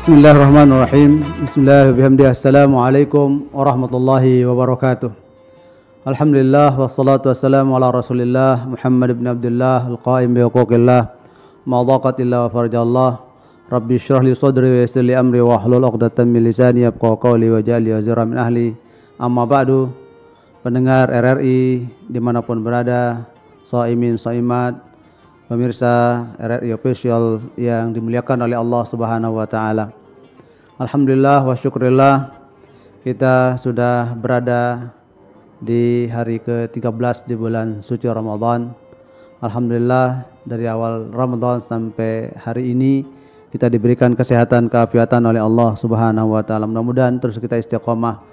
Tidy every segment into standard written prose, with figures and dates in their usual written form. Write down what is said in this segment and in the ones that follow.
Bismillahirrahmanirrahim. Bismillahirrahmanirrahim. Assalamualaikum warahmatullahi wabarakatuh. Alhamdulillah wassalatu wassalamu ala Rasulillah Muhammad ibn Abdullah al-qaim bi huquqillah ma dhaqat illa wa farjallah. Rabbi shrah li sadri wa yassir li amri wa hlul 'uqdatam min lisani yafqahu qawli waj'alni wazira min ahli. Amma ba'du. Pendengar RRI dimanapun berada, shaimin shaimat, pemirsa RRI Official yang dimuliakan oleh Allah Subhanahu wa taala. Alhamdulillah wa syukurillah, kita sudah berada di hari ke-13 di bulan suci Ramadan. Alhamdulillah, dari awal Ramadan sampai hari ini kita diberikan kesehatan, keafiatan oleh Allah Subhanahu wa taala. Mudah-mudahan terus kita istiqomah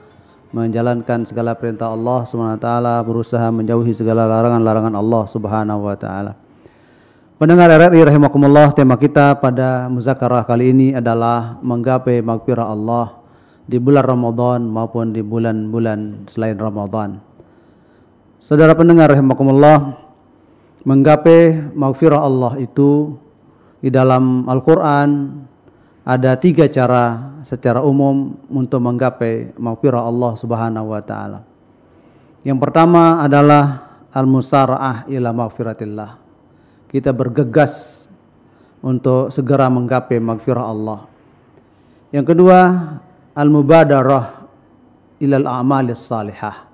menjalankan segala perintah Allah Subhanahu wa taala, berusaha menjauhi segala larangan-larangan Allah Subhanahu wa taala. Pendengar RRI rahimakumullah, tema kita pada muzakarah kali ini adalah menggapai maghfirah Allah di bulan Ramadan maupun di bulan-bulan selain Ramadan. Saudara pendengar rahimakumullah, menggapai maghfirah Allah itu di dalam Al-Quran ada 3 cara secara umum untuk menggapai maghfirah Allah Subhanahu wa taala. Yang pertama adalah al-musara'ah ila maghfiratillah. Kita bergegas untuk segera menggapai maghfirah Allah. Yang kedua, al-mubadarah ilal a'malis salihah.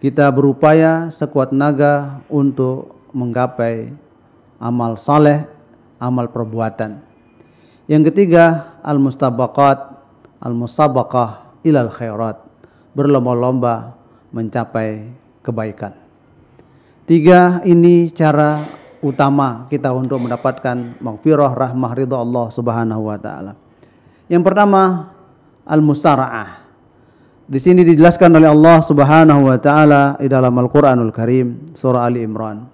Kita berupaya sekuat tenaga untuk menggapai amal saleh, amal perbuatan. Yang ketiga, al-musabaqah ilal khairat. Berlomba-lomba mencapai kebaikan. 3 ini cara utama kita untuk mendapatkan maghfirah, rahmah, ridha Allah Subhanahu wa taala. Yang pertama, al-musara'ah. Di sini dijelaskan oleh Allah Subhanahu wa taala di dalam Al-Qur'anul Karim, surah Ali Imran.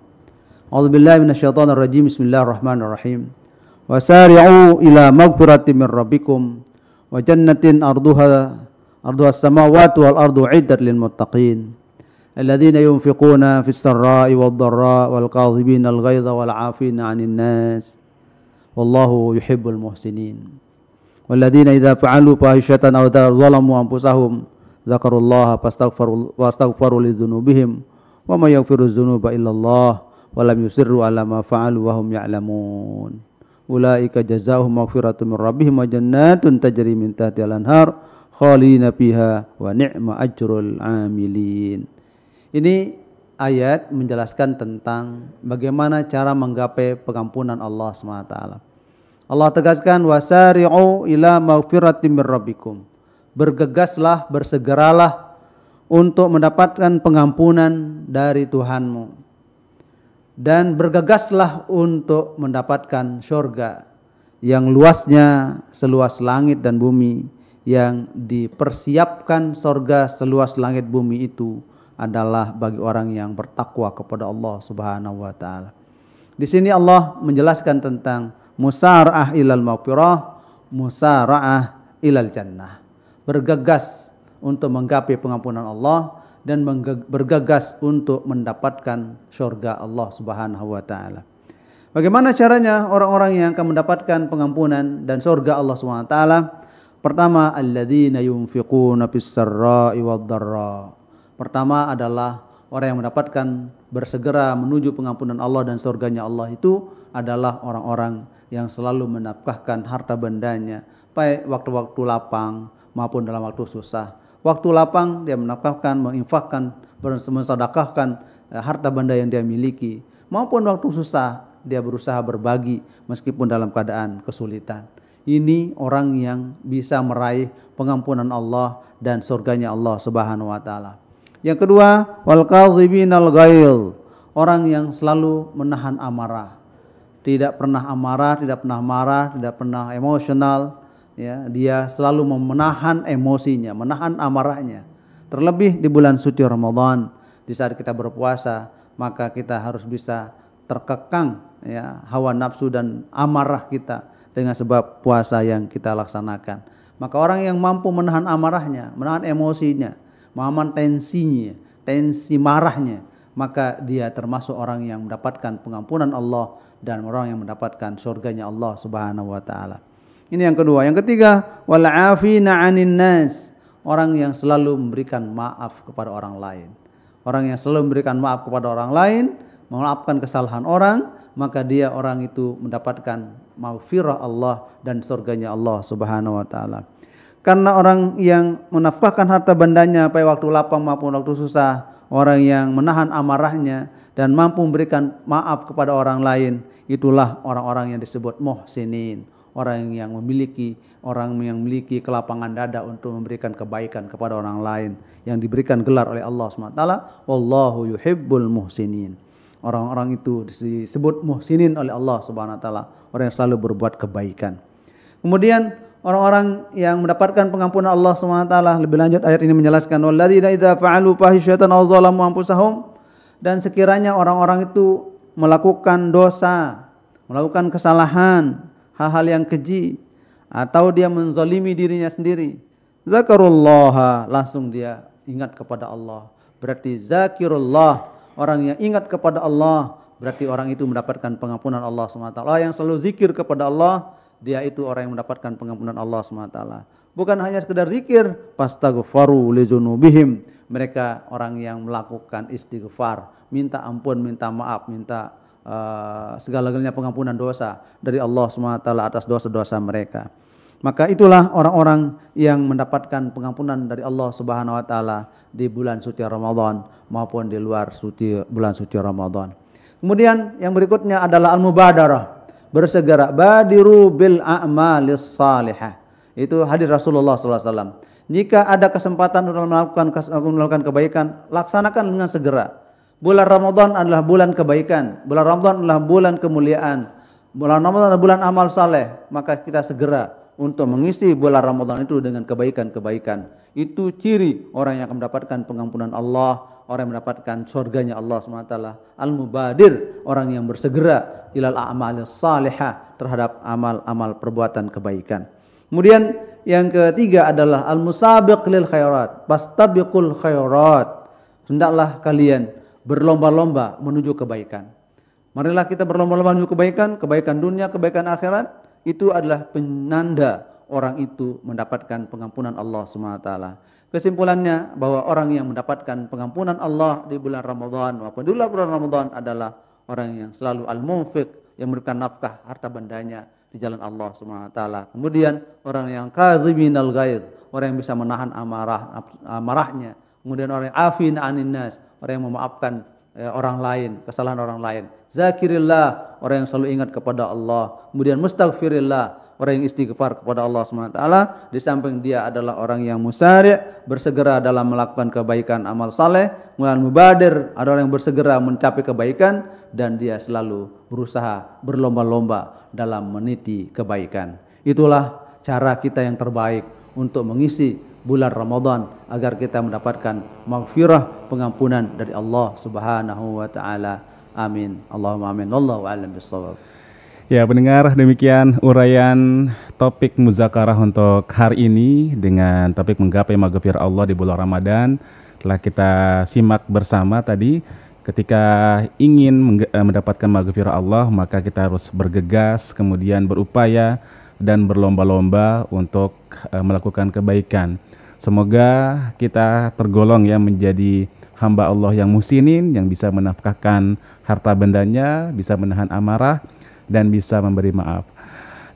A'udzubillahi minasyaitonir rajim. Bismillahirrahmanirrahim. Wasari'u ila maghfiratin min rabbikum wa jannatin arduha as-samawati wal ardu 'iddat lil muttaqin. الذين ينفقون في السراء والضراء والكاظمين الغيظ والعافين عن الناس والله يحب المحسنين والذين إذا فعلوا فاحشة أو ظلموا أنفسهم ذكروا الله فاستغفروا لذنوبهم وما يغفر الذنوب إلا الله ولم يصروا على ما فعلوا وهم يعلمون أولئك جزاؤهم مغفرة من ربهم وجنات تجري من تحتها الأنهار خالدين فيها ونعم أجر العاملين. Ini ayat menjelaskan tentang bagaimana cara menggapai pengampunan Allah SWT. Allah tegaskan, wasari'u ila maghfiratin min rabbikum. Bergegaslah, bersegeralah untuk mendapatkan pengampunan dari Tuhanmu. Dan bergegaslah untuk mendapatkan syurga yang luasnya seluas langit dan bumi, yang dipersiapkan surga seluas langit bumi itu adalah bagi orang yang bertakwa kepada Allah Subhanahu wa taala. Di sini Allah menjelaskan tentang musara'ah ilal maghfirah, musara'ah ilal jannah. Bergegas untuk menggapai pengampunan Allah dan bergegas untuk mendapatkan syurga Allah Subhanahu wa taala. Bagaimana caranya orang-orang yang akan mendapatkan pengampunan dan syurga Allah Subhanahu wa taala? Pertama, alladzina yunfiquna fis sarra'i wad dharra. Pertama adalah orang yang mendapatkan bersegera menuju pengampunan Allah dan surganya Allah itu adalah orang-orang yang selalu menafkahkan harta bendanya, baik waktu-waktu lapang maupun dalam waktu susah. Waktu lapang dia menafkahkan, menginfakkan, mensedekahkan harta benda yang dia miliki, maupun waktu susah dia berusaha berbagi meskipun dalam keadaan kesulitan. Ini orang yang bisa meraih pengampunan Allah dan surganya Allah Subhanahu wa taala. Yang kedua, wal kadhiminal ghaidh, orang yang selalu menahan amarah. Tidak pernah amarah, tidak pernah marah, tidak pernah emosional, ya, dia selalu menahan emosinya, menahan amarahnya. Terlebih di bulan suci Ramadan, di saat kita berpuasa, maka kita harus bisa terkekang, ya, hawa nafsu dan amarah kita dengan sebab puasa yang kita laksanakan. Maka orang yang mampu menahan amarahnya, menahan emosinya, menahan tensinya, tensi marahnya, maka dia termasuk orang yang mendapatkan pengampunan Allah dan orang yang mendapatkan surganya Allah Subhanahu wa taala. Ini yang kedua. Yang ketiga, wal 'afina 'anin nas. Orang yang selalu memberikan maaf kepada orang lain. Orang yang selalu memberikan maaf kepada orang lain, memaafkan kesalahan orang, maka dia orang itu mendapatkan maghfirah Allah dan surganya Allah Subhanahu wa taala. Karena orang yang menafkahkan harta bandanya pada waktu lapang maupun waktu susah, orang yang menahan amarahnya dan mampu memberikan maaf kepada orang lain, itulah orang-orang yang disebut muhsinin, orang yang memiliki kelapangan dada untuk memberikan kebaikan kepada orang lain, yang diberikan gelar oleh Allah SWT, wallahu yuhibbul muhsinin. Orang-orang itu disebut muhsinin oleh Allah Subhanahu wa taala, orang yang selalu berbuat kebaikan. Kemudian orang-orang yang mendapatkan pengampunan Allah Subhanahu wa taala, lebih lanjut ayat ini menjelaskan, walladzina idza fa'alu fahisyatan aw dzalamu anfusahum, dan sekiranya orang-orang itu melakukan dosa, melakukan kesalahan, hal-hal yang keji, atau dia menzalimi dirinya sendiri, zakarullaha, langsung dia ingat kepada Allah. Berarti zakirullah, orang yang ingat kepada Allah, berarti orang itu mendapatkan pengampunan Allah SWT. Orang yang selalu zikir kepada Allah, dia itu orang yang mendapatkan pengampunan Allah SWT. Bukan hanya sekedar zikir, fastaghfaru lizunubihim, mereka orang yang melakukan istighfar, minta ampun, minta maaf, minta segala-galanya pengampunan dosa dari Allah SWT atas dosa-dosa mereka. Maka itulah orang-orang yang mendapatkan pengampunan dari Allah Subhanahu wa taala di bulan suci Ramadan maupun di luar bulan suci Ramadan. Kemudian yang berikutnya adalah al-mubadarah, bersegera, badiru bil a'malis salihah. Itu hadis Rasulullah SAW. Jika ada kesempatan untuk melakukan kebaikan, laksanakan dengan segera. Bulan Ramadan adalah bulan kebaikan, bulan Ramadan adalah bulan kemuliaan, bulan Ramadan adalah bulan amal saleh. Maka kita segera untuk mengisi bulan Ramadan itu dengan kebaikan-kebaikan. Itu ciri orang yang akan mendapatkan pengampunan Allah, orang yang mendapatkan surganya Allah SWT. Al-mubadir, orang yang bersegera ilal a'malis salihah, terhadap amal-amal perbuatan kebaikan. Kemudian yang ketiga adalah al-musabiq lil khairat, fastabiqul khairat. Hendaklah kalian berlomba-lomba menuju kebaikan. Marilah kita berlomba-lomba menuju kebaikan, kebaikan dunia, kebaikan akhirat. Itu adalah penanda orang itu mendapatkan pengampunan Allah SWT. Kesimpulannya bahwa orang yang mendapatkan pengampunan Allah di bulan Ramadan maupun di luar bulan Ramadan adalah orang yang selalu al-munfiq, yang memberikan nafkah harta bandanya di jalan Allah SWT. Kemudian orang yang kadhiminal ghaidh, orang yang bisa menahan amarahnya. Kemudian orang yang afin anin nas, orang yang memaafkan orang lain, kesalahan orang lain. Zakirillah, orang yang selalu ingat kepada Allah. Kemudian mustaghfirillah, orang yang istighfar kepada Allah SWT. Di samping dia adalah orang yang musari', bersegera dalam melakukan kebaikan amal saleh. Kemudian mubadir, ada orang yang bersegera mencapai kebaikan, dan dia selalu berusaha berlomba-lomba dalam meniti kebaikan. Itulah cara kita yang terbaik untuk mengisi bulan Ramadan agar kita mendapatkan maghfirah, pengampunan dari Allah Subhanahu wa taala. Amin. Allahumma amin. Wallahu a'lam bishawab. Ya, pendengar, demikian uraian topik muzakarah untuk hari ini dengan topik menggapai maghfirah Allah di bulan Ramadan. Telah kita simak bersama tadi, ketika ingin mendapatkan maghfirah Allah, maka kita harus bergegas, kemudian berupaya dan berlomba-lomba untuk melakukan kebaikan. Semoga kita tergolong ya menjadi hamba Allah yang muhsinin, yang bisa menafkahkan harta bendanya, bisa menahan amarah, dan bisa memberi maaf.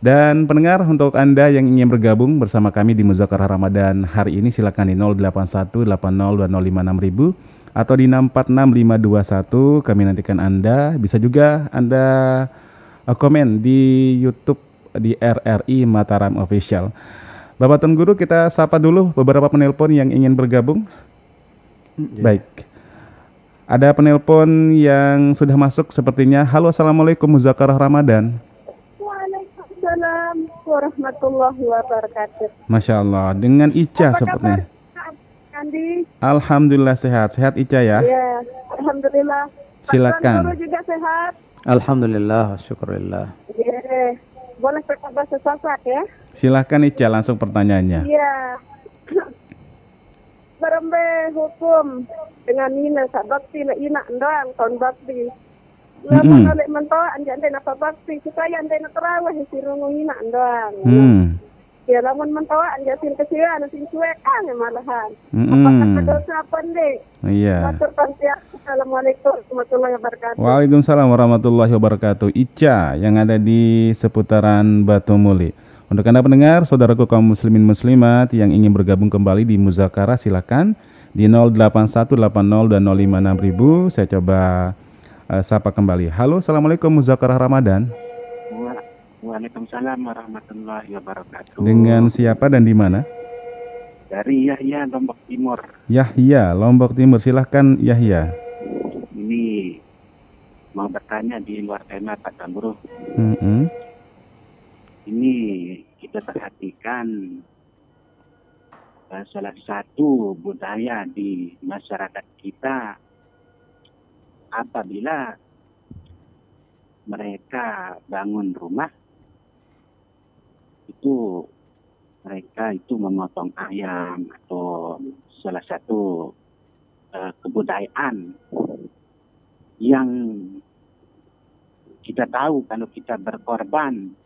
Dan pendengar, untuk Anda yang ingin bergabung bersama kami di Muzakarah Ramadan hari ini, silakan di 081802056.000 atau di 646521. Kami nantikan Anda. Bisa juga Anda komen di YouTube di RRI Mataram Official. Bapak Tuan Guru, kita sapa dulu beberapa penelpon yang ingin bergabung. Baik. Ada penelpon yang sudah masuk sepertinya. Halo, assalamualaikum, Muzakarah Ramadan. Waalaikumsalam warahmatullahi wabarakatuh. Masya Allah, dengan Ica sepertinya. Andi? Alhamdulillah sehat. Sehat Ica ya? Ya, alhamdulillah. Silakan. Pak Tuan Guru juga sehat? Alhamdulillah, syukurillah. Ya, boleh berkata sesaat ya? Silakan Ica, langsung pertanyaannya. Iya. Berembe hukum dengan nina sabakti na ina ndang tahun bakti. Lamun oleh mentoa ande napa bakti supaya ande na terawih sirungungina doang. Ya lamun mentoa ande sin kesian sin cuekan malahan. Apakah dosa apa ande? Iya. Matur pantia. Assalamualaikum warahmatullahi wabarakatuh. Waalaikumsalam warahmatullahi wabarakatuh. Ica yang ada di seputaran Batu Muli. Untuk Anda pendengar, saudaraku kaum muslimin muslimat yang ingin bergabung kembali di Muzakarah, silakan di 08180 dan 056000. Saya coba sapa kembali. Halo, Assalamualaikum Muzakarah Ramadan. Waalaikumsalam warahmatullahi wabarakatuh. Dengan siapa dan di mana? Dari Yahya, Lombok Timur. Yahya, Lombok Timur. Silahkan Yahya. Ini mau bertanya di luar tema Pak Tamburu. Ini kita perhatikan salah satu budaya di masyarakat kita apabila mereka bangun rumah itu mereka itu memotong ayam atau salah satu kebudayaan yang kita tahu kalau kita berkorban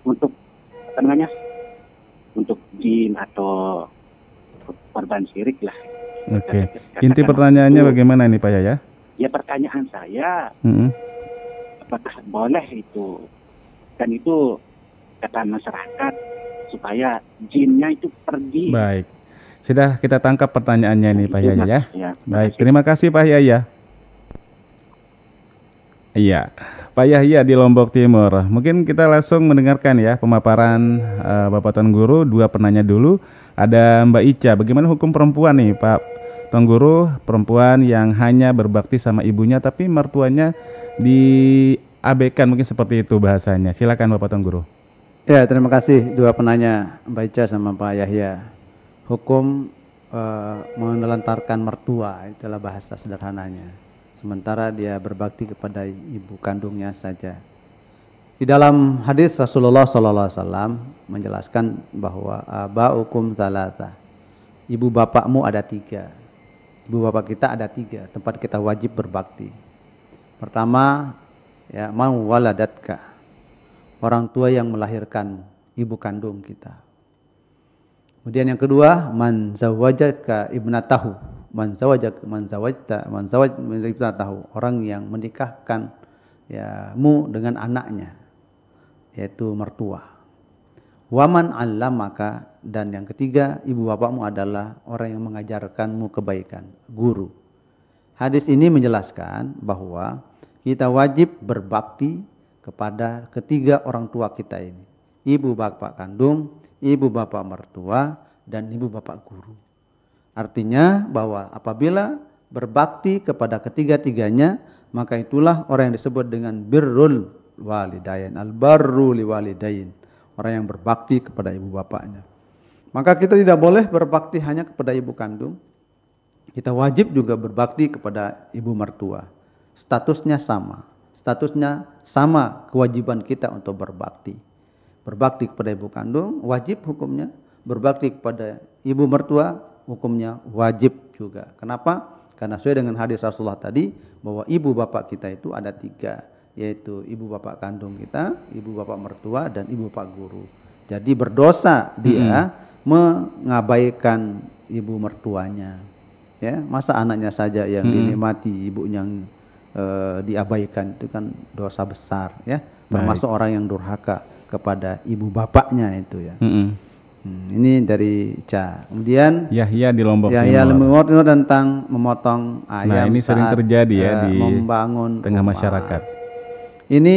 untuk apa namanya untuk jin atau korban syirik lah. Oke. Inti pertanyaannya itu, bagaimana ini Pak Yaya? Ya pertanyaan saya, apakah boleh itu? Dan itu kata masyarakat supaya jinnya itu pergi. Baik. Sudah kita tangkap pertanyaannya ini Pak Yaya ya. Ya. Baik, terima kasih Pak Yaya. Iya, Pak Yahya di Lombok Timur. Mungkin kita langsung mendengarkan ya pemaparan Bapak Tuan Guru. Dua penanya dulu. Ada Mbak Ica. Bagaimana hukum perempuan nih Pak Tuan Guru? Perempuan yang hanya berbakti sama ibunya tapi mertuanya diabaikan, mungkin seperti itu bahasanya. Silakan Bapak Tuan Guru. Ya, terima kasih dua penanya Mbak Ica sama Pak Yahya. Hukum menelantarkan mertua, itulah bahasa sederhananya. Sementara dia berbakti kepada ibu kandungnya saja. Di dalam hadis Rasulullah SAW menjelaskan bahwa aba'ukum thalatha. Ibu bapakmu ada tiga. Ibu bapak kita ada tiga tempat kita wajib berbakti. Pertama, ya, mau waladatka, orang tua yang melahirkan ibu kandung kita. Kemudian yang kedua, man zawwajaka ibnatahu, man zawwajta ibnatahu, orang yang menikahkan ya mu dengan anaknya, yaitu mertua. Waman allamaka, dan yang ketiga, ibu bapakmu adalah orang yang mengajarkanmu kebaikan, guru. Hadis ini menjelaskan bahwa kita wajib berbakti kepada ketiga orang tua kita ini. Ibu bapak kandung, ibu bapak mertua, dan ibu bapak guru. Artinya bahwa apabila berbakti kepada ketiga-tiganya, maka itulah orang yang disebut dengan birrul walidain, al-barru liwalidain, orang yang berbakti kepada ibu bapaknya. Maka kita tidak boleh berbakti hanya kepada ibu kandung, kita wajib juga berbakti kepada ibu mertua. Statusnya sama kewajiban kita untuk berbakti. Berbakti kepada ibu kandung wajib hukumnya, berbakti kepada ibu mertua hukumnya wajib juga. Kenapa? Karena sesuai dengan hadis Rasulullah tadi bahwa ibu bapak kita itu ada tiga, yaitu ibu bapak kandung kita, ibu bapak mertua, dan ibu bapak guru. Jadi berdosa dia mengabaikan ibu mertuanya. Ya, masa anaknya saja yang dinikmati, ibunya yang diabaikan, itu kan dosa besar ya. Termasuk orang yang durhaka kepada ibu bapaknya itu ya. Ini dari Ica. Kemudian Yahya di Lombok Timur. Yahya Timur tentang memotong ayam. Nah, ini sering terjadi ya di membangun tengah rumah. masyarakat. Ini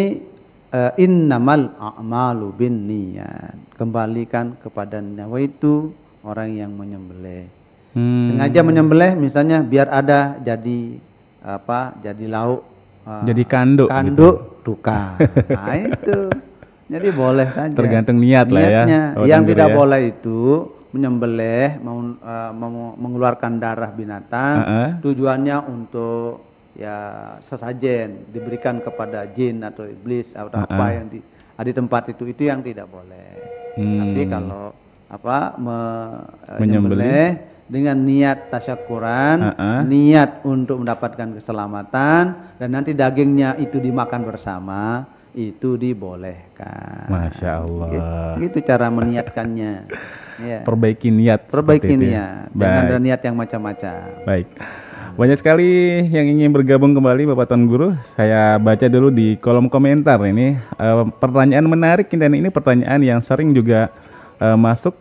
innamal a'malu binniyat. Kembalikan kepada nawaitu, orang yang menyembelih. Sengaja menyembelih misalnya biar ada jadi apa? Jadi lauk. Jadi kanduk gitu. Tukar. Nah itu. Jadi boleh saja. Tergantung niat lah ya. Yang tidak boleh itu menyembelih, mengeluarkan darah binatang. Tujuannya untuk ya sesajen, diberikan kepada jin atau iblis atau apa yang di tempat itu yang tidak boleh. Tapi kalau menyembelih dengan niat tasyakuran, niat untuk mendapatkan keselamatan, dan nanti dagingnya itu dimakan bersama, itu dibolehkan. Masya Allah. Gitu cara meniatkannya. Ya. Perbaiki niat. Perbaiki niat. Jangan ada niat yang macam-macam. Baik. Banyak sekali yang ingin bergabung kembali Bapak Tuan Guru. Saya baca dulu di kolom komentar ini pertanyaan menarik, dan ini pertanyaan yang sering juga masuk.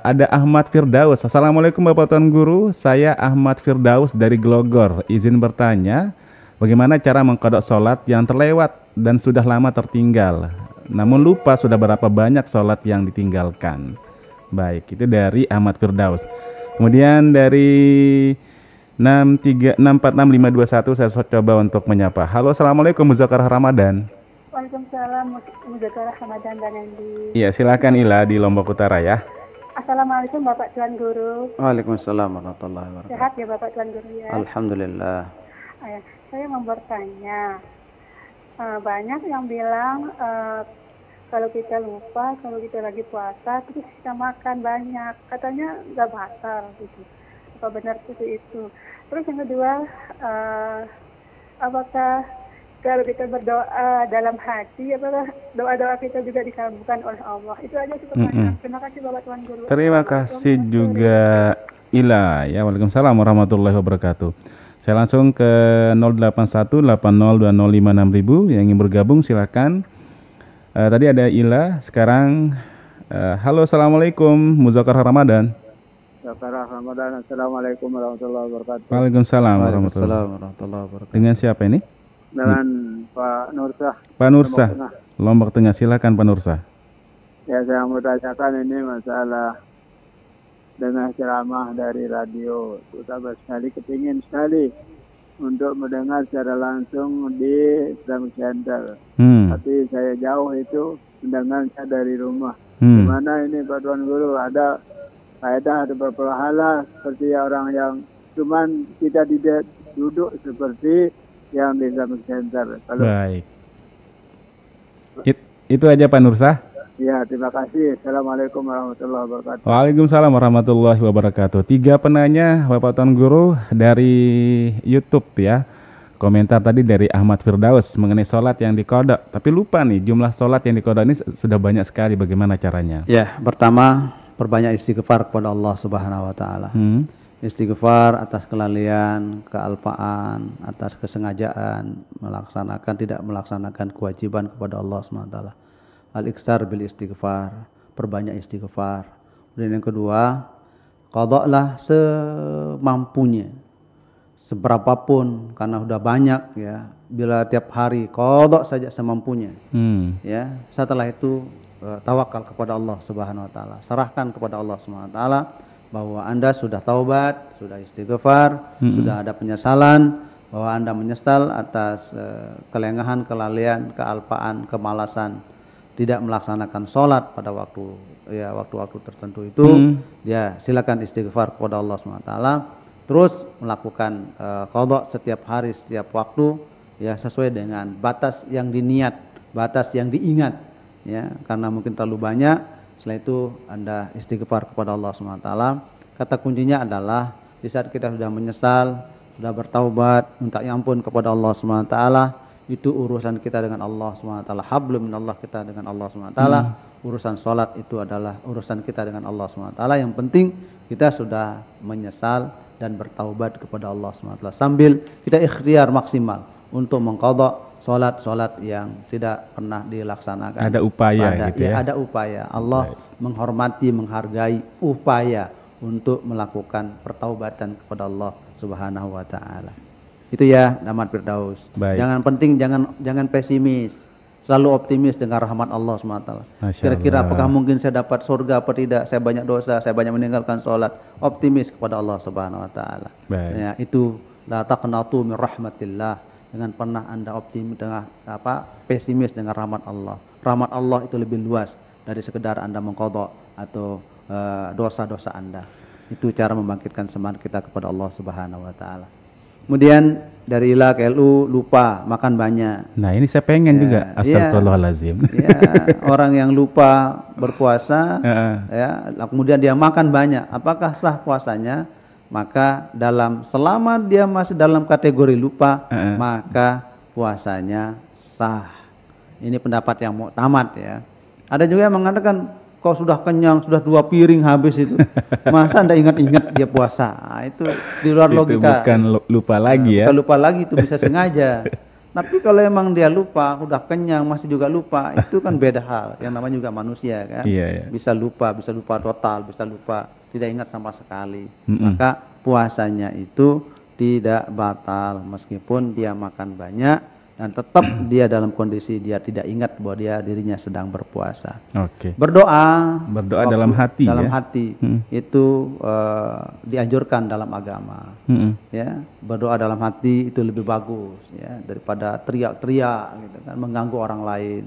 Ada Ahmad Firdaus. Assalamualaikum Bapak Tuan Guru, saya Ahmad Firdaus dari Glogor. Izin bertanya, bagaimana cara mengqadha sholat yang terlewat dan sudah lama tertinggal, namun lupa sudah berapa banyak sholat yang ditinggalkan. Baik, itu dari Ahmad Firdaus. Kemudian dari 6466521 saya coba untuk menyapa. Halo, assalamualaikum, muzakarah Ramadan. Waalaikumsalam, muzakarah Ramadan dan Andi. Iya, silakan Ila di Lombok Utara ya. Assalamualaikum Bapak Tuan Guru. Waalaikumsalam warahmatullahi wabarakatuh. Sehat ya Bapak Tuan Guru ya. Alhamdulillah. Saya mau bertanya, banyak yang bilang kalau kita lupa, kalau kita lagi puasa terus kita makan banyak, katanya nggak batal gitu. Apa benar seperti itu? Terus yang kedua, apakah kalau kita berdoa dalam hati, apakah doa-doa kita juga dikabulkan oleh Allah? Itu aja sih pertanyaan. Terima kasih Bapak Tuan Guru. Terima kasih juga Ila ya. Waalaikumsalam warahmatullahi wabarakatuh. Saya langsung ke 081802056.000 yang ingin bergabung silakan. Tadi ada Ila, sekarang halo, assalamualaikum, muzakarah Ramadan. Muzakarah Ramadan. Assalamualaikum warahmatullahi wabarakatuh. Waalaikumsalam warahmatullahi wabarakatuh. Dengan siapa ini? Dengan Pak Nursah. Pak Nursah, Lombok Tengah. Silakan Pak Nursah. Ya, saya mau tanyakan ini masalah dengar ceramah dari radio. Terutama sekali kepingin sekali untuk mendengar secara langsung di Islamic Center. Tapi saya jauh itu mendengarnya dari rumah. Gimana ini Pak Tuan Guru, ada faedah atau berpahala seperti orang yang cuman kita tidak duduk seperti yang di Islamic Center. Baik. Itu aja Pak Nursah. Ya, terima kasih. Assalamualaikum warahmatullahi wabarakatuh. Waalaikumsalam warahmatullahi wabarakatuh. 3 penanya Bapak Tuan Guru dari YouTube ya. Komentar tadi dari Ahmad Firdaus mengenai sholat yang diqadha. Tapi lupa nih, jumlah sholat yang diqadha ini sudah banyak sekali. Bagaimana caranya? Ya, pertama perbanyak istighfar kepada Allah Subhanahu wa taala. Istighfar atas kelalaian, kealpaan, atas kesengajaan tidak melaksanakan kewajiban kepada Allah Subhanahu wa taala. Al-iksar bil istighfar, perbanyak istighfar. Dan yang kedua, qadhalah semampunya, seberapapun, karena sudah banyak ya. Bila tiap hari qadha saja semampunya, ya. Setelah itu tawakal kepada Allah Subhanahu wa taala. Serahkan kepada Allah Subhanahu wa taala bahwa Anda sudah taubat, sudah istighfar, sudah ada penyesalan, bahwa Anda menyesal atas kelengahan, kelalaian, kealpaan, kemalasan, tidak melaksanakan sholat pada waktu-waktu tertentu itu, ya silakan istighfar kepada Allah SWT. Terus melakukan qadha setiap hari, setiap waktu, ya sesuai dengan batas yang diniat, batas yang diingat, ya karena mungkin terlalu banyak. Setelah itu Anda istighfar kepada Allah SWT. Kata kuncinya adalah di saat kita sudah menyesal, sudah bertaubat, minta ampun kepada Allah SWT, itu urusan kita dengan Allah SWT. Hablum minallah, kita dengan Allah SWT. Urusan sholat itu adalah urusan kita dengan Allah SWT. Yang penting kita sudah menyesal dan bertaubat kepada Allah SWT. Sambil kita ikhtiar maksimal untuk mengqadha sholat yang tidak pernah dilaksanakan. Ada upaya gitu ya? Ada upaya. Allah menghormati, menghargai upaya untuk melakukan pertaubatan kepada Allah Subhanahu wa taala. Itu ya Ahmad Firdaus. Jangan pesimis, selalu optimis dengan rahmat Allah SWT. Kira-kira apakah mungkin saya dapat surga apa tidak? Saya banyak dosa, saya banyak meninggalkan sholat. Optimis kepada Allah Subhanahu wa taala. Ya, itu la taqnatu min rahmatillah. Dengan pernah Anda optimis dengan pesimis dengan rahmat Allah. Rahmat Allah itu lebih luas dari sekedar Anda mengqadha atau dosa-dosa Anda. Itu cara membangkitkan semangat kita kepada Allah Subhanahu wa taala. Kemudian dari ILA ke LU lupa makan banyak. Nah ini saya pengen juga. Astagfirullahaladzim. Ya, orang yang lupa berpuasa, ya, kemudian dia makan banyak. Apakah sah puasanya? Maka selama dia masih dalam kategori lupa, maka puasanya sah. Ini pendapat yang muktamad ya. Ada juga yang mengatakan kau sudah kenyang, sudah 2 piring habis itu, masa anda ingat-ingat dia puasa? Nah, itu di luar logika. Itu bukan lupa lagi ya? Bukan lupa lagi, itu bisa sengaja. Tapi kalau emang dia lupa, udah kenyang masih juga lupa, itu kan beda hal. Yang namanya juga manusia kan, bisa lupa total, bisa lupa tidak ingat sama sekali. Maka puasanya itu tidak batal meskipun dia makan banyak dan tetap dia dalam kondisi dia tidak ingat bahwa dirinya sedang berpuasa. Berdoa dalam hati, hati itu dianjurkan dalam agama. Ya, berdoa dalam hati itu lebih bagus ya daripada teriak-teriak gitu kan, mengganggu orang lain.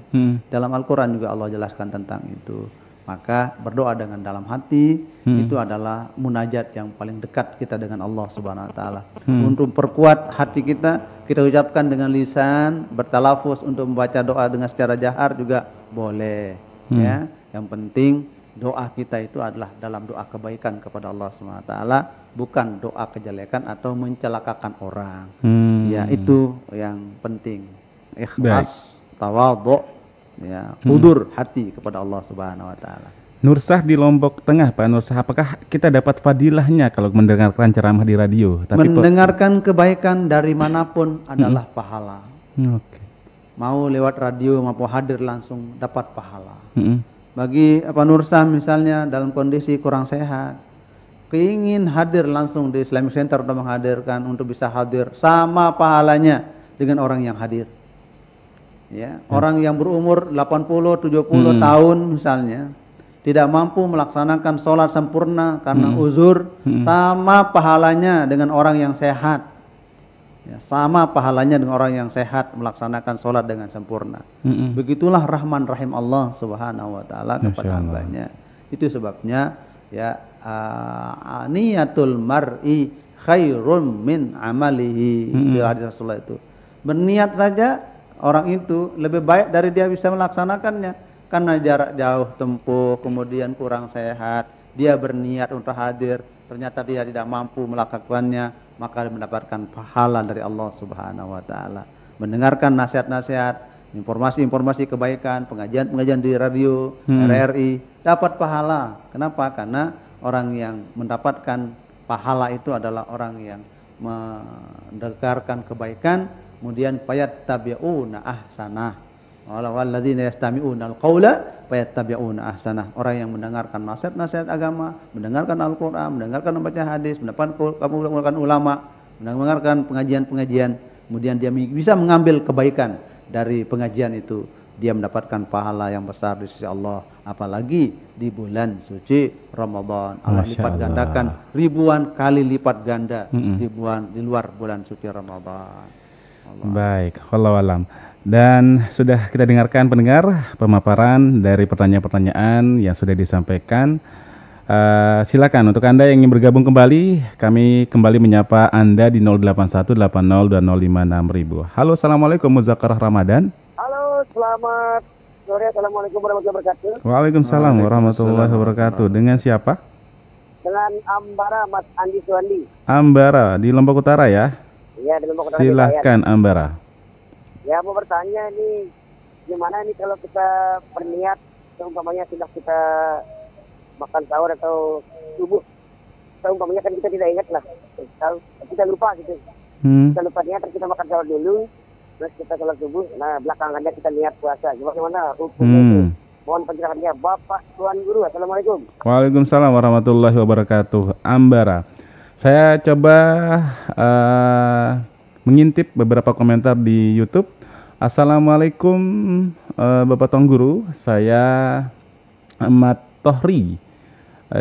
Dalam Al-Qur'an juga Allah jelaskan tentang itu. Maka berdoa dengan dalam hati itu adalah munajat yang paling dekat kita dengan Allah Subhanahu wa taala. Untuk perkuat hati kita ucapkan dengan lisan, bertalafuz untuk membaca doa dengan secara jahar juga boleh ya. Yang penting doa kita itu adalah dalam doa kebaikan kepada Allah Subhanahu wa taala, bukan doa kejelekan atau mencelakakan orang. Ya, itu yang penting. Ikhlas, tawadhu, ya, hudur hati kepada Allah Subhanahu wa taala. Nursah di Lombok Tengah, Pak Nursah, apakah kita dapat fadilahnya kalau mendengarkan ceramah di radio? Mendengarkan kebaikan dari manapun adalah pahala. Mau lewat radio maupun hadir langsung dapat pahala. Bagi Pak Nursah misalnya dalam kondisi kurang sehat, keingin hadir langsung di Islamic Center untuk menghadirkan, untuk bisa hadir, sama pahalanya dengan orang yang hadir. Ya, orang yang berumur 80-70 tahun misalnya tidak mampu melaksanakan sholat sempurna karena uzur, sama pahalanya dengan orang yang sehat. Ya, sama pahalanya dengan orang yang sehat melaksanakan sholat dengan sempurna. Begitulah rahman rahim Allah Subhanahu wa taala kepada hambanya. Itu sebabnya ya, niyatul mar'i khairun min amalihi. Di hadis Rasulullah itu, berniat saja orang itu lebih baik dari dia bisa melaksanakannya, karena jarak jauh tempuh, kemudian kurang sehat, dia berniat untuk hadir, ternyata dia tidak mampu melakukannya, maka dia mendapatkan pahala dari Allah Subhanahu wa taala. Mendengarkan nasihat-nasihat, informasi-informasi kebaikan, pengajian-pengajian di radio, RRI, dapat pahala. Kenapa? Karena orang yang mendapatkan pahala itu adalah orang yang mendengarkan kebaikan, kemudian fayattabi'una ahsanah. Walladzina yastami'una al-qaula fayattabi'una ahsanah. Orang yang mendengarkan nasihat-nasihat agama, mendengarkan Al-Qur'an, mendengarkan membaca hadis, mendengarkan ulama, mendengarkan pengajian-pengajian, kemudian dia bisa mengambil kebaikan dari pengajian itu, dia mendapatkan pahala yang besar di sisi Allah. Apalagi di bulan suci Ramadan, Allah lipat gandakan ribuan kali lipat ganda di luar bulan suci Ramadan. Baik, wallahu alam. Dan sudah kita dengarkan pendengar pemaparan dari pertanyaan-pertanyaan yang sudah disampaikan. Silakan untuk Anda yang ingin bergabung kembali, kami kembali menyapa Anda di 081802056000. Halo, assalamualaikum, Muzakarah Ramadan. Halo, selamat sore, assalamualaikum warahmatullahi wabarakatuh. Waalaikumsalam warahmatullahi wabarakatuh. Dengan siapa? Dengan Ambara, Mas Andi Suwandi. Ambara di Lombok Utara ya? Iya, di Lombok Utara. Silahkan Ambara. Ya, mau bertanya ini gimana nih kalau kita berniat, umpamanya sudah kita makan sahur atau subuh, umpamanya kan kita tidak ingat lah, kita lupa gitu, kita lupa niat, terus kita makan sahur dulu, terus kita sholat subuh, nah belakangannya kita niat puasa, gimana hukumnya itu? Mohon penjelasannya Bapak Tuan Guru. Assalamualaikum. Waalaikumsalam warahmatullahi wabarakatuh. Ambara, saya coba mengintip beberapa komentar di YouTube. Assalamualaikum Bapak Tuan Guru, saya Ahmad Tohri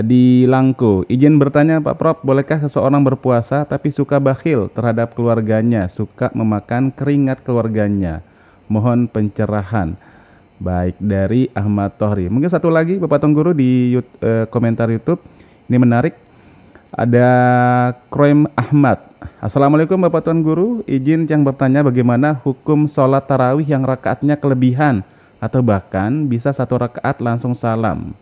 di Langko. Izin bertanya Pak Prof, bolehkah seseorang berpuasa tapi suka bakhil terhadap keluarganya, suka memakan keringat keluarganya? Mohon pencerahan. Baik, dari Ahmad Tohri. Mungkin satu lagi Bapak Tuan Guru di komentar YouTube. Ini menarik. Ada Kroim Ahmad. Assalamualaikum Bapak Tuan Guru, izin yang bertanya bagaimana hukum sholat tarawih yang rakaatnya kelebihan atau bahkan bisa 1 rakaat langsung salam.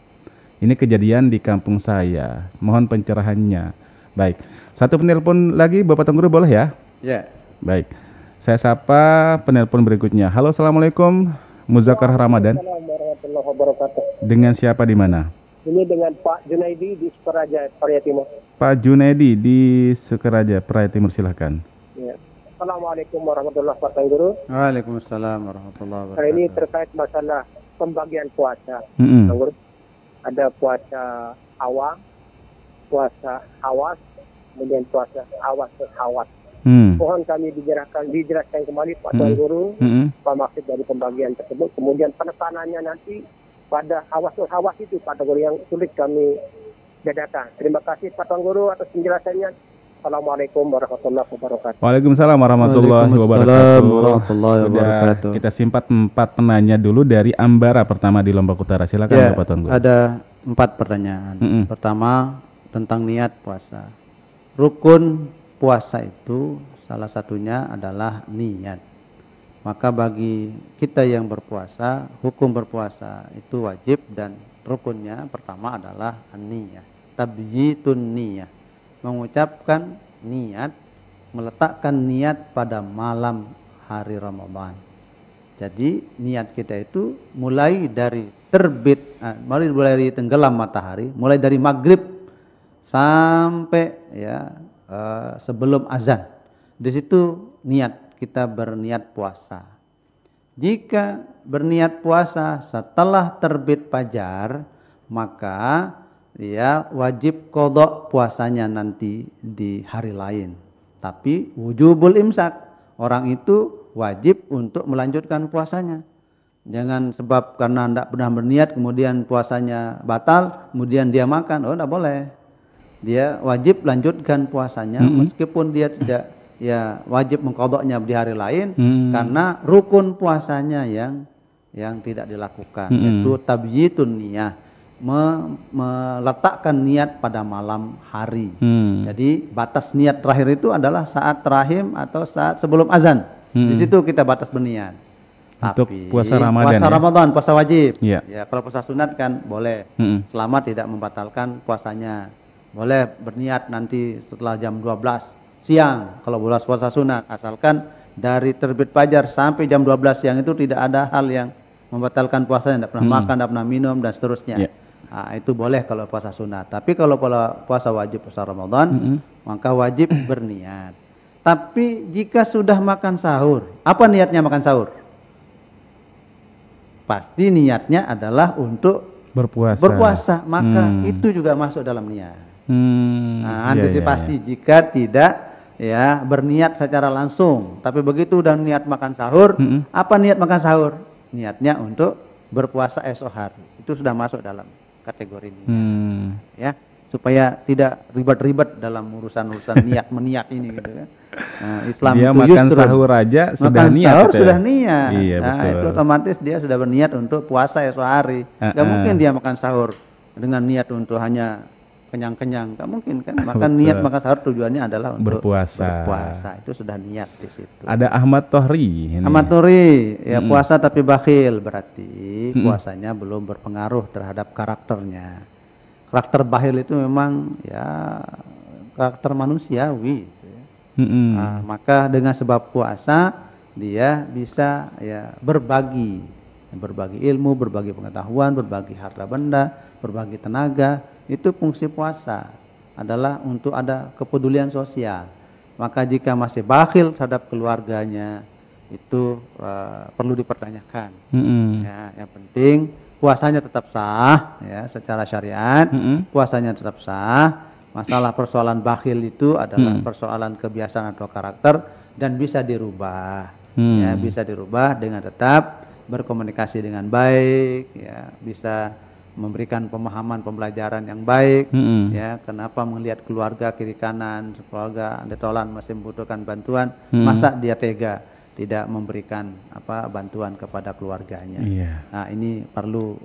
Ini kejadian di kampung saya, mohon pencerahannya. Baik, satu penelpon lagi Bapak Tuan Guru boleh ya? Ya. Baik, saya sapa penelpon berikutnya. Halo, Assalamualaikum, Muzakarah Ramadan. Assalamualaikum warahmatullahi wabarakatuh. Dengan siapa di mana? Ini dengan Pak Junaidi di Sukaraja, Praia Timur. Pak Junaidi di Sukaraja, Praia Timur, silakan. Ya. Assalamualaikum warahmatullahi wabarakatuh, Guru. Waalaikumsalam warahmatullahi wabarakatuh. Hari ini terkait masalah pembagian puasa. Guru. Ada puasa awal, puasa awas, kemudian puasa awas terhawas. Mohon kami dijelaskan kembali Pak Tuan Guru, apa maksud dari pembagian tersebut. Kemudian penekanannya nanti pada awas terhawas itu Pak Tuan Guru yang sulit kami bedakan. Terima kasih Pak Tuan Guru atas penjelasannya. Assalamualaikum warahmatullahi wabarakatuh. Waalaikumsalam warahmatullahi wabarakatuh. Sudah kita simpan 4 penanya dulu dari Ambara pertama di Lombok Utara. Silakan ya, Bapak Tuan Guru. Ada 4 pertanyaan. Pertama tentang niat puasa. Rukun puasa itu salah satunya adalah niat. Maka bagi kita yang berpuasa, hukum berpuasa itu wajib dan rukunnya pertama adalah niyah. Tabyitun niyah. Mengucapkan niat, meletakkan niat pada malam hari Ramadan. Jadi niat kita itu mulai dari terbit, mulai dari tenggelam matahari, mulai dari maghrib sampai ya sebelum azan. Di situ niat kita berniat puasa. Jika berniat puasa setelah terbit fajar, maka dia wajib qadha puasanya nanti di hari lain. Tapi wujubul imsak, orang itu wajib untuk melanjutkan puasanya. Jangan sebab karena tidak pernah berniat kemudian puasanya batal, kemudian dia makan, tidak boleh. Dia wajib lanjutkan puasanya meskipun dia tidak ya wajib mengqadhanya di hari lain karena rukun puasanya yang tidak dilakukan, yaitu tabyitun niyah, meletakkan niat pada malam hari. Jadi batas niat terakhir itu adalah saat terahim atau saat sebelum azan. Di situ kita batas berniat. Untuk tapi puasa Ramadan, puasa Ramadan, puasa wajib. Ya. Ya, kalau puasa sunat kan boleh, selama tidak membatalkan puasanya. Boleh berniat nanti setelah jam 12 siang kalau puasa sunat, asalkan dari terbit fajar sampai jam 12 siang itu tidak ada hal yang membatalkan puasanya, tidak pernah makan, tidak pernah minum dan seterusnya. Nah, itu boleh kalau puasa sunat. Tapi kalau puasa wajib, puasa Ramadan, maka wajib berniat. Tapi jika sudah makan sahur, apa niatnya makan sahur? Pasti niatnya adalah untuk berpuasa, maka itu juga masuk dalam niat. Nah, antisipasi jika tidak ya berniat secara langsung, tapi begitu udah niat makan sahur, apa niat makan sahur? Niatnya untuk berpuasa esok hari. Itu sudah masuk dalam kategori niat. Ya, supaya tidak ribet-ribet dalam urusan niat meniat ini gitu kan. Nah, Islam dia itu makan sahur aja sudah makan niat. Sahur sudah niat. Iya, nah, betul. itu otomatis dia sudah berniat untuk puasa esok hari. Gak mungkin dia makan sahur dengan niat untuk hanya kenyang-kenyang, gak mungkin kan. Maka niat makan sahur tujuannya adalah untuk berpuasa. Itu sudah niat di situ. Ada Ahmad Tohri. Ahmad Tohri, ya puasa tapi bakhil, berarti puasanya belum berpengaruh terhadap karakternya. Karakter bakhil itu memang ya karakter manusiawi. Nah, maka dengan sebab puasa dia bisa ya berbagi ilmu, berbagi pengetahuan, berbagi harta benda, berbagi tenaga. Itu fungsi puasa adalah untuk ada kepedulian sosial. Maka jika masih bakhil terhadap keluarganya, itu perlu dipertanyakan. Ya, yang penting puasanya tetap sah ya secara syariat, puasanya tetap sah. Masalah persoalan bakhil itu adalah persoalan kebiasaan atau karakter dan bisa dirubah. Ya, bisa dirubah dengan tetap berkomunikasi dengan baik, ya, bisa memberikan pemahaman pembelajaran yang baik, ya, kenapa melihat keluarga kiri kanan, keluarga detolan masih membutuhkan bantuan, masa dia tega tidak memberikan bantuan kepada keluarganya. Nah, ini perlu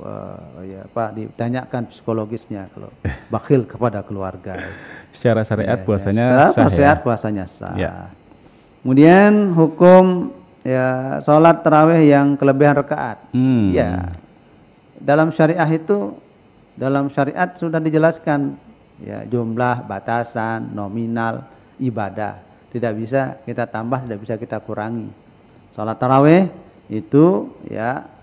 ditanyakan psikologisnya kalau bakhil kepada keluarga. Secara syariat puasanya sah. Syariat puasanya sah. Kemudian hukum sholat tarawih yang kelebihan rakaat. Dalam syariat sudah dijelaskan jumlah, batasan, nominal, ibadah. Tidak bisa kita tambah, tidak bisa kita kurangi. Sholat tarawih itu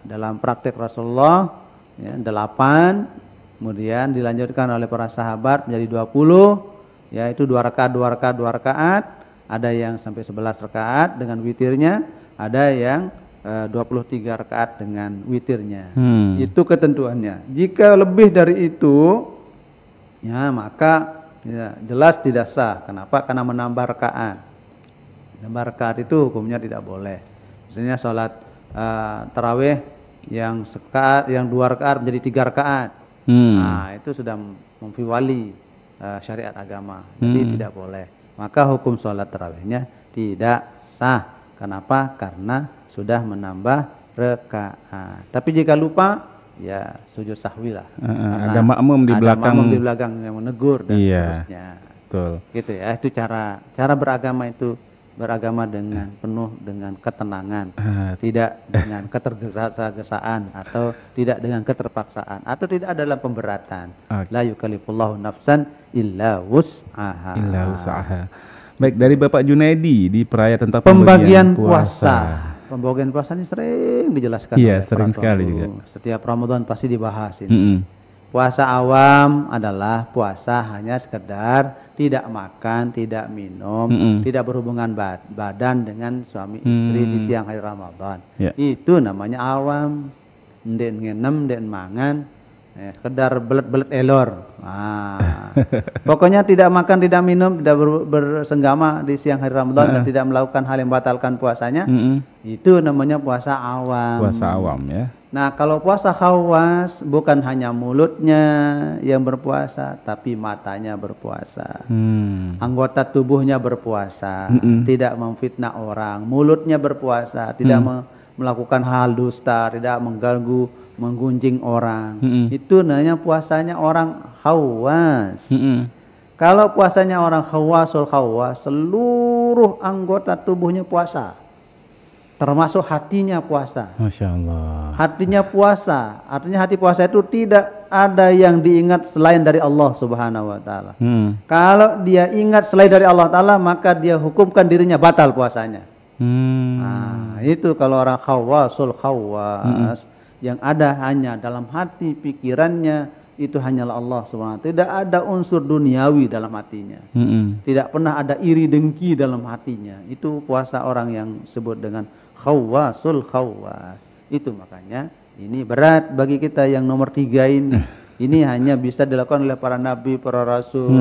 dalam praktek Rasulullah 8, kemudian dilanjutkan oleh para sahabat menjadi 20, yaitu 2 rakaat. Ada yang sampai 11 rakaat dengan witirnya, ada yang 23 rakaat dengan witirnya. Itu ketentuannya. Jika lebih dari itu, maka jelas tidak sah. Kenapa? Karena menambah rakaat. Menambah rakaat itu hukumnya tidak boleh. Misalnya sholat tarawih yang 2 rakaat menjadi 3 rakaat. Nah, itu sudah memfiwali syariat agama. Jadi tidak boleh. Maka hukum sholat tarawihnya tidak sah. Kenapa? Karena sudah menambah rakaat. Tapi jika lupa, sujud sahwi lah. Ada makmum di belakang yang menegur dan seterusnya. Betul. Gitu ya. Itu cara beragama itu beragama dengan penuh dengan ketenangan, tidak dengan ketergesa-gesaan atau tidak dengan keterpaksaan atau tidak dalam pemberatan. La yukallifullahu nafsan illa wus'aha. Baik, dari Bapak Junaidi di perayaan tentang pembagian puasa. Pembagian puasa ini sering dijelaskan. Iya, sering sekali juga. Setiap Ramadan pasti dibahas ini. Puasa awam adalah puasa hanya sekedar tidak makan, tidak minum, tidak berhubungan badan dengan suami istri di siang hari Ramadan. Itu namanya awam. Ndek ngenem, ndek mangan, sekedar belet-belet elor. Pokoknya tidak makan, tidak minum, tidak bersenggama di siang hari Ramadan dan tidak melakukan hal yang membatalkan puasanya. Itu namanya puasa awam. Puasa awam ya. Nah, kalau puasa khawas bukan hanya mulutnya yang berpuasa, tapi matanya berpuasa. Anggota tubuhnya berpuasa, tidak memfitnah orang. Mulutnya berpuasa, tidak melakukan hal dusta, tidak mengganggu, menggunjing orang. Itu namanya puasanya orang khawas. Kalau puasanya orang khawasul khawas, seluruh anggota tubuhnya puasa. Termasuk hatinya puasa. Masya Allah. Hatinya puasa. Artinya hati puasa itu tidak ada yang diingat selain dari Allah Subhanahu wa ta'ala. Kalau dia ingat selain dari Allah ta'ala, maka dia hukumkan dirinya batal puasanya. Nah, itu kalau orang khawasul khawas, yang ada hanya dalam hati pikirannya itu hanyalah Allah Subhanahu wa ta'ala. Tidak ada unsur duniawi dalam hatinya. Tidak pernah ada iri dengki dalam hatinya. Itu puasa orang yang disebut dengan khawasul khawas. Itu makanya ini berat bagi kita yang nomor 3 ini. Ini hanya bisa dilakukan oleh para nabi, para rasul,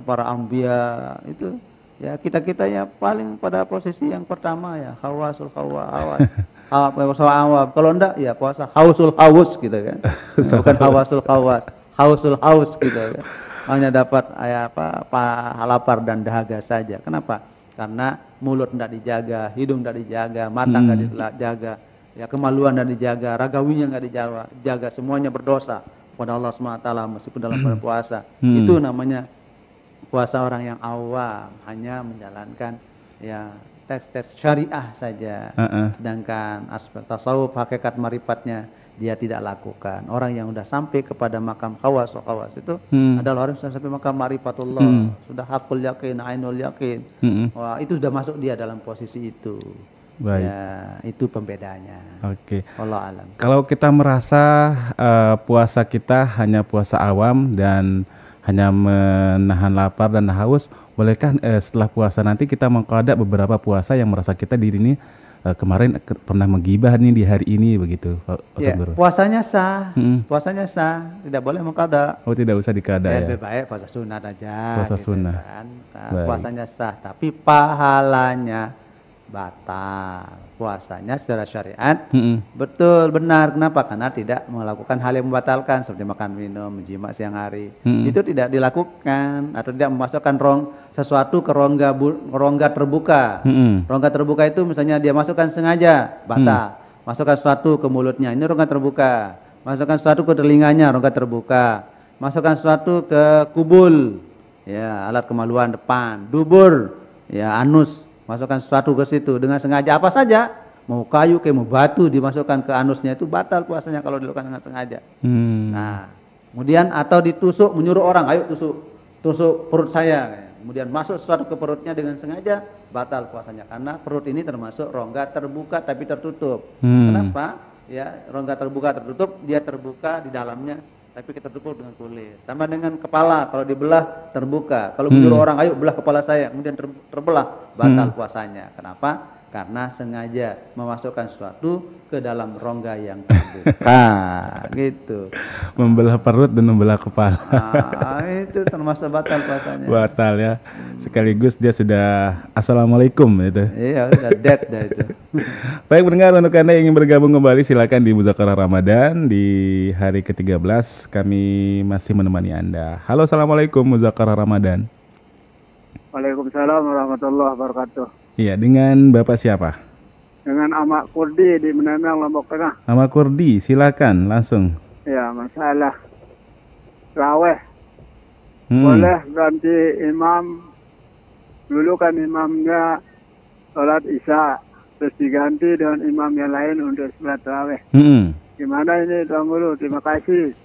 para anbiya. Itu ya kita ya paling pada posisi yang pertama ya khawasul khawas. Kalau enggak ya puasa hausul haus gitu kan. Bukan hawasul khawas, hausul haus gitu kan. Hanya dapat lapar dan dahaga saja. Kenapa? Karena mulut tidak dijaga, hidung tidak dijaga, mata tidak dijaga, ya kemaluan tidak dijaga, ragawinya tidak dijaga, semuanya berdosa kepada Allah SWT meskipun dalam puasa. Itu namanya puasa orang yang awam, hanya menjalankan ya teks-teks syariah saja. Sedangkan aspek tasawuf, hakikat marifatnya dia tidak lakukan. Orang yang sudah sampai kepada makam khawas itu adalah orang yang sudah sampai makam marifatullah, sudah hakul yakin, ainul yakin. Wah, itu sudah masuk dia dalam posisi itu. Baik. Ya, itu pembedanya. Oke. Wallahu alam. Kalau kita merasa puasa kita hanya puasa awam dan hanya menahan lapar dan haus, bolehkah setelah puasa nanti kita mengqada beberapa puasa yang merasa kita diri ini kemarin pernah menggibah nih di hari ini begitu? Ya, puasanya sah, puasanya sah, tidak boleh mengqada. Oh, tidak usah dikada ya? Lebih baik puasa sunat aja. Puasa gitu sunnah. kan. Nah, puasanya sah, tapi pahalanya batal puasanya secara syariat. Betul, benar. Kenapa? Karena tidak melakukan hal yang membatalkan seperti makan minum, menjima siang hari. Itu tidak dilakukan atau tidak memasukkan sesuatu ke rongga terbuka. Rongga terbuka itu misalnya dia masukkan sengaja, batal. Masukkan sesuatu ke mulutnya, ini rongga terbuka. Masukkan sesuatu ke telinganya, rongga terbuka. Masukkan sesuatu ke kubul, ya, alat kemaluan depan, dubur, ya, anus. Masukkan sesuatu ke situ dengan sengaja, apa saja, mau kayu kayak mau batu dimasukkan ke anusnya, itu batal puasanya kalau dilakukan dengan sengaja. Nah, kemudian atau ditusuk, menyuruh orang, ayo tusuk perut saya, kemudian masuk sesuatu ke perutnya dengan sengaja, batal puasanya karena perut ini termasuk rongga terbuka tapi tertutup. Kenapa? Ya, rongga terbuka tertutup, dia terbuka di dalamnya tapi kita tutup dengan kulit. Sama dengan kepala, kalau dibelah terbuka. Kalau menyuruh orang, ayo belah kepala saya, kemudian terbelah, batal puasanya. Kenapa? Karena sengaja memasukkan sesuatu ke dalam rongga yang terbuka. Gitu. Membelah perut dan membelah kepala. Itu termasuk batal puasanya. Batal ya. Sekaligus dia sudah assalamualaikum itu. Iya, sudah dead dah itu. Baik pendengar, untuk Anda yang ingin bergabung kembali silakan di Muzakarah Ramadan di hari ke-13 kami masih menemani Anda. Halo, assalamualaikum Muzakarah Ramadan. Waalaikumsalam warahmatullahi wabarakatuh. Iya, dengan Bapak siapa? Dengan Ahmad Kurdi di Menenang, Lombok Tengah. Ahmad Kurdi, silakan langsung. Ya, masalah raweh. Boleh ganti imam. Dulu kan imamnya sholat isya, terus diganti dengan imam yang lain untuk sholat raweh. Gimana ini Tuan Guru? Terima kasih.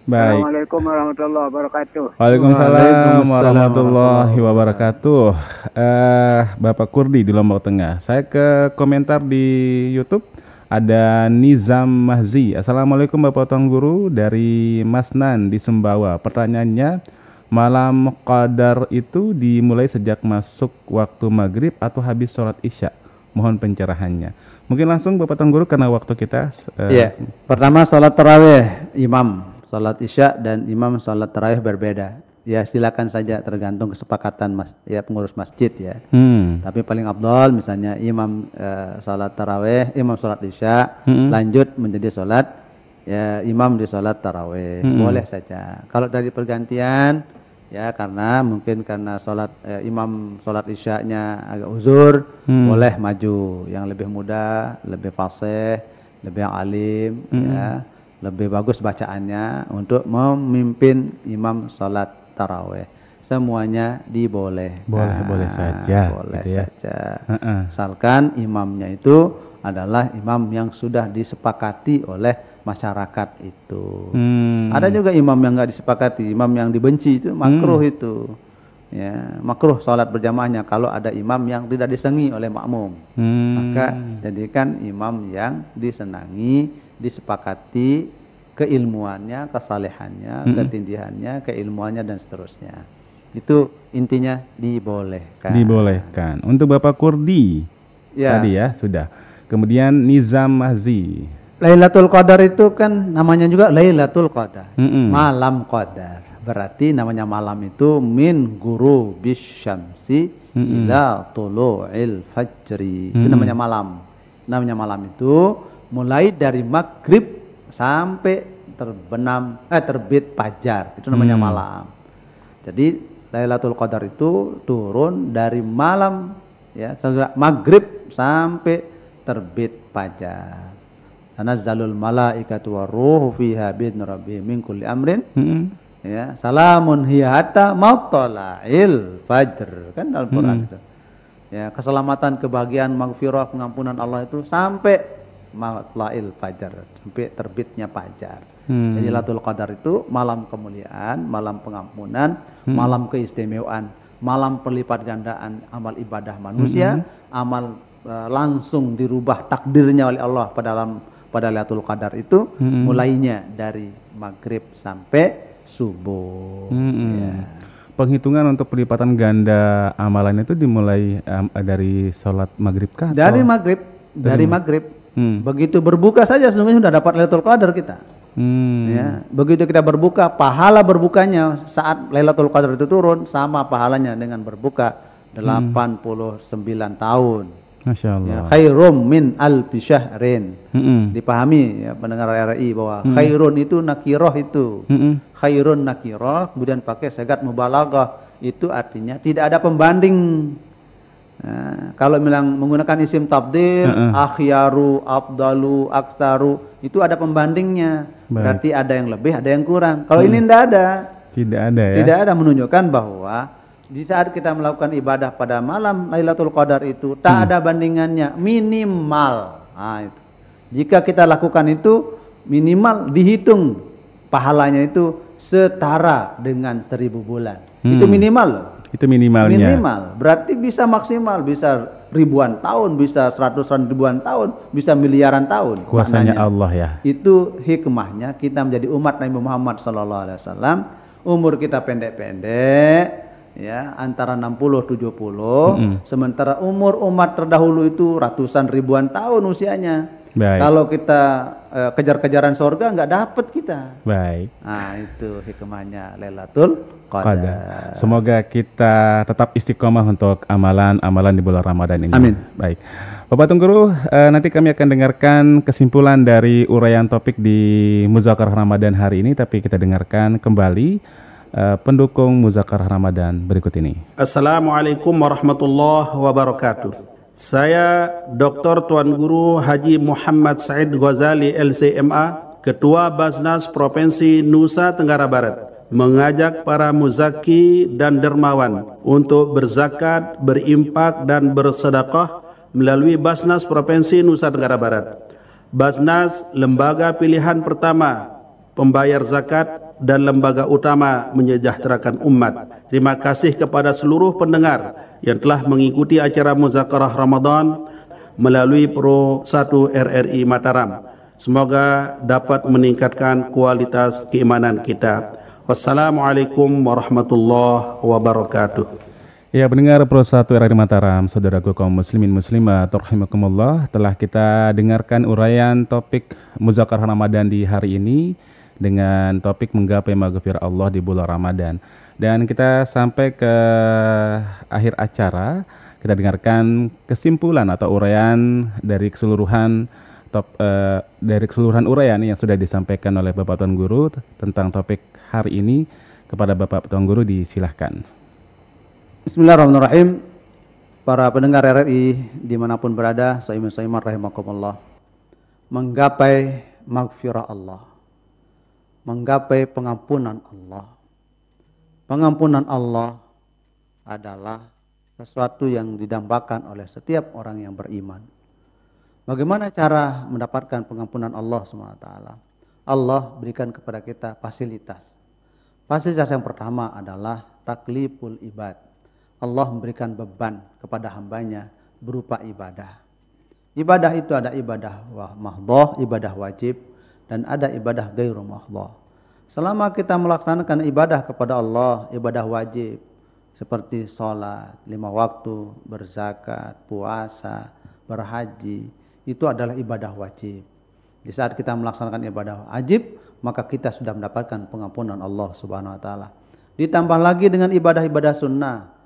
Baik. Assalamualaikum warahmatullahi wabarakatuh. Waalaikumsalam warahmatullahi wabarakatuh. Bapak Kurdi di Lombok Tengah. Saya ke komentar di YouTube. Ada Nizam Mahzi. Assalamualaikum Bapak Tuan Guru, dari Mas Nan di Sumbawa. Pertanyaannya, malam qadar itu dimulai sejak masuk waktu maghrib atau habis sholat isya? Mohon pencerahannya. Mungkin langsung Bapak Tuan Guru karena waktu kita. Iya. Pertama sholat tarawih imam. Salat isya dan imam salat tarawih berbeda. Ya silakan saja, tergantung kesepakatan pengurus masjid ya. Tapi paling afdal misalnya imam salat tarawih, imam salat isya, lanjut menjadi salat ya imam di salat tarawih. Boleh saja. Kalau dari pergantian ya karena mungkin karena salat imam salat isyanya agak uzur, boleh maju yang lebih muda, lebih fasih, lebih alim ya. Lebih bagus bacaannya untuk memimpin imam sholat tarawih. Semuanya dibolehkan. Boleh saja. Boleh gitu ya. saja. Asalkan imamnya itu adalah imam yang sudah disepakati oleh masyarakat itu. Ada juga imam yang nggak disepakati, imam yang dibenci itu makruh itu. Ya, makruh sholat berjamaahnya kalau ada imam yang tidak disenangi oleh makmum. Maka jadikan imam yang disenangi, disepakati keilmuannya, kesalehannya, ketindihannya, keilmuannya dan seterusnya. Itu intinya dibolehkan. Dibolehkan. Untuk Bapak Kurdi tadi ya sudah. Kemudian Nizam Mahzi. Lailatul Qadar itu kan namanya juga Lailatul Qadar. Malam Qadar. Berarti namanya malam itu min guru bis syamsi ila tulu'il fajri. Itu namanya malam. Namanya malam itu mulai dari maghrib sampai terbit fajar. Itu namanya malam. Jadi Lailatul Qadar itu turun dari malam ya, maghrib sampai terbit fajar. Tanazzalul malaikatu waruhu fiha bi'idzni rabbihim min kulli amrin. Ya, salamun hiya hatta matla'il fajr. Kan dalam Quran itu. Ya, keselamatan, kebahagiaan, maghfirah, pengampunan Allah itu sampai matla'il fajar, sampai terbitnya fajar. Jadi Lailatul Qadar itu malam kemuliaan, malam pengampunan, malam keistimewaan, malam perlipat gandaan amal ibadah manusia, amal langsung dirubah takdirnya oleh Allah pada Lailatul Qadar itu mulainya dari maghrib sampai subuh. Ya. Penghitungan untuk pelipatan ganda amalan itu dimulai dari sholat maghrib kah? Dari maghrib, dari maghrib. Begitu berbuka saja sebenarnya sudah dapat Lailatul Qadar kita. Ya, begitu kita berbuka, pahala berbukanya saat Lailatul Qadar itu turun sama pahalanya dengan berbuka 89 tahun. Masya Allah. Ya, khairum min alfi syahrin. Dipahami ya pendengar RRI bahwa khairun itu nakiroh itu. Khairun nakiroh, kemudian pakai segat mubalaghah, itu artinya tidak ada pembanding. Nah, kalau bilang menggunakan isim tabdil, akhyaru, afdalu, aksaru, itu ada pembandingnya. Berarti ada yang lebih, ada yang kurang. Kalau ini tidak ada. Tidak ada ya. Tidak ada, menunjukkan bahwa di saat kita melakukan ibadah pada malam Lailatul Qadar itu tak ada bandingannya, minimal. Nah, itu. Jika kita lakukan itu minimal dihitung pahalanya itu setara dengan 1000 bulan. Itu minimal loh. Itu minimalnya. Minimal. Berarti bisa maksimal, bisa ribuan tahun, bisa ratusan ribuan tahun, bisa miliaran tahun. Kuasanya maknanya. Allah ya. Itu hikmahnya kita menjadi umat Nabi Muhammad SAW. Umur kita pendek-pendek. Ya, antara 60-70, sementara umur umat terdahulu itu ratusan ribuan tahun usianya. Baik. Kalau kita kejar-kejaran surga nggak dapat kita. Baik. Nah, itu hikmahnya Lailatul Qadar. Semoga kita tetap istiqomah untuk amalan-amalan di bulan Ramadan ini. Amin. Baik. Bapak Tungguru, nanti kami akan dengarkan kesimpulan dari uraian topik di Muzakarah Ramadan hari ini, tapi kita dengarkan kembali pendukung Muzakarah Ramadan berikut ini. Assalamualaikum warahmatullahi wabarakatuh. Saya Dr. Tuan Guru Haji Muhammad Said Ghazali LCMA, Ketua Basnas Provinsi Nusa Tenggara Barat, mengajak para muzaki dan dermawan untuk berzakat, berimpak dan bersedekah melalui Basnas Provinsi Nusa Tenggara Barat. Basnas lembaga pilihan pertama pembayar zakat dan lembaga utama menyejahterakan umat. Terima kasih kepada seluruh pendengar yang telah mengikuti acara Muzakarah Ramadan melalui Pro 1 RRI Mataram. Semoga dapat meningkatkan kualitas keimanan kita. Wassalamualaikum warahmatullahi wabarakatuh. Ya, pendengar Pro 1 RRI Mataram, saudaraku kaum muslimin muslimat rahimakumullah, telah kita dengarkan uraian topik Muzakarah Ramadan di hari ini dengan topik menggapai maghfirah Allah di bulan Ramadan. Dan kita sampai ke akhir acara, kita dengarkan kesimpulan atau uraian dari keseluruhan uraian yang sudah disampaikan oleh Bapak Tuan Guru tentang topik hari ini. Kepada Bapak Tuan Guru disilahkan. Bismillahirrahmanirrahim. Para pendengar RRI dimanapun berada, saiman-saiman rahimakumullah, menggapai maghfirah Allah, menggapai pengampunan Allah. Pengampunan Allah adalah sesuatu yang didambakan oleh setiap orang yang beriman. Bagaimana cara mendapatkan pengampunan Allah SWT? Allah berikan kepada kita fasilitas. Fasilitas yang pertama adalah takliful ibad. Allah memberikan beban kepada hambanya berupa ibadah. Ibadah itu ada ibadah mahdhah, ibadah wajib, dan ada ibadah ghairu mahdhah. Selama kita melaksanakan ibadah kepada Allah, ibadah wajib seperti sholat 5 waktu, berzakat, puasa, berhaji, itu adalah ibadah wajib. Di saat kita melaksanakan ibadah wajib, maka kita sudah mendapatkan pengampunan Allah Subhanahu wa taala. Ditambah lagi dengan ibadah-ibadah sunnah.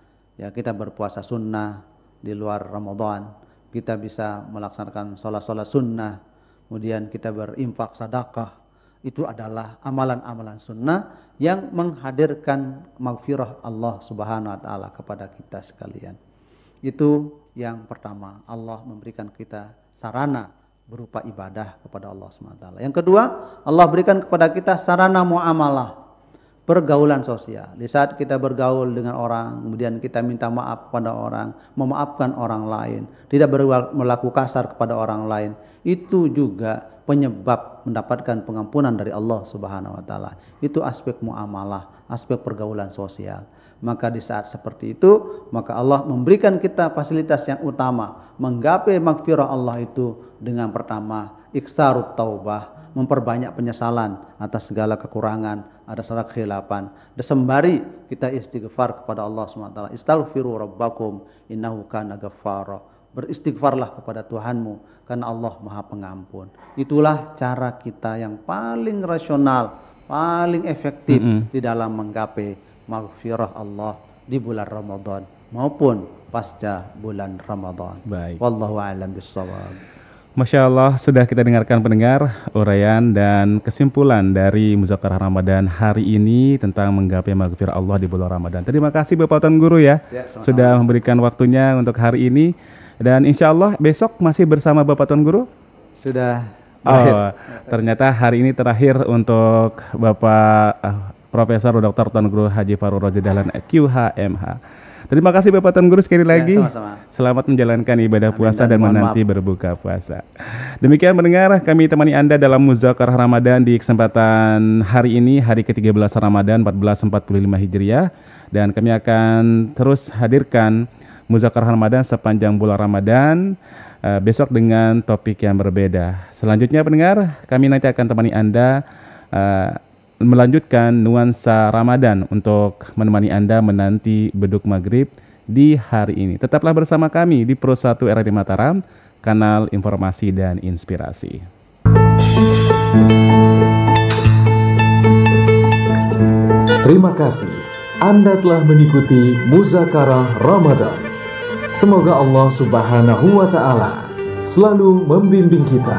Ya, kita berpuasa sunnah di luar Ramadan, kita bisa melaksanakan sholat-sholat sunnah, kemudian kita berinfak sedekah. Itu adalah amalan-amalan sunnah yang menghadirkan maghfirah Allah Subhanahu wa taala kepada kita sekalian. Itu yang pertama, Allah memberikan kita sarana berupa ibadah kepada Allah Subhanahu wa taala. Yang kedua, Allah berikan kepada kita sarana muamalah, pergaulan sosial. Di saat kita bergaul dengan orang, kemudian kita minta maaf kepada orang, memaafkan orang lain, tidak berlaku kasar kepada orang lain, itu juga penyebab mendapatkan pengampunan dari Allah Subhanahu wa taala. Itu aspek muamalah, aspek pergaulan sosial. Maka di saat seperti itu, maka Allah memberikan kita fasilitas yang utama, menggapai maghfirah Allah itu dengan pertama iksarut taubah, memperbanyak penyesalan atas segala kekurangan, atas segala khilafan. Dan sembari kita istighfar kepada Allah SWT. Istaghfiru rabbakum innahu kana ghaffara. Beristighfarlah kepada Tuhanmu karena Allah Maha Pengampun. Itulah cara kita yang paling rasional, paling efektif di dalam menggapai maghfirah Allah di bulan Ramadan maupun pasca bulan Ramadan. Baik. Wallahu a'lam bishawab. Masya Allah, sudah kita dengarkan pendengar uraian dan kesimpulan dari Muzakarah Ramadan hari ini tentang menggapai maghfirah Allah di bulan Ramadan. Terima kasih Bapak Tuan Guru ya, sama-sama. Sudah memberikan waktunya untuk hari ini. Dan insya Allah besok masih bersama Bapak Tuan Guru? Sudah. Ternyata hari ini terakhir untuk Bapak Profesor Dr. Tuan Guru Haji Farul Rozi Dahlan QHMH. Terima kasih Bapak Tuan Guru sekali lagi. Sama-sama. Selamat menjalankan ibadah puasa dan menanti berbuka puasa. Demikian pendengar, kami temani Anda dalam Muzakarah Ramadan di kesempatan hari ini, hari ke-13 Ramadan 1445 Hijriah. Dan kami akan terus hadirkan Muzakarah Ramadan sepanjang bulan Ramadan, besok dengan topik yang berbeda. Selanjutnya pendengar, kami nanti akan temani Anda melanjutkan nuansa Ramadan untuk menemani Anda menanti beduk maghrib di hari ini. Tetaplah bersama kami di Pro 1 RRI Mataram, kanal informasi dan inspirasi. Terima kasih Anda telah mengikuti Muzakarah Ramadan. Semoga Allah Subhanahu wa Ta'ala selalu membimbing kita.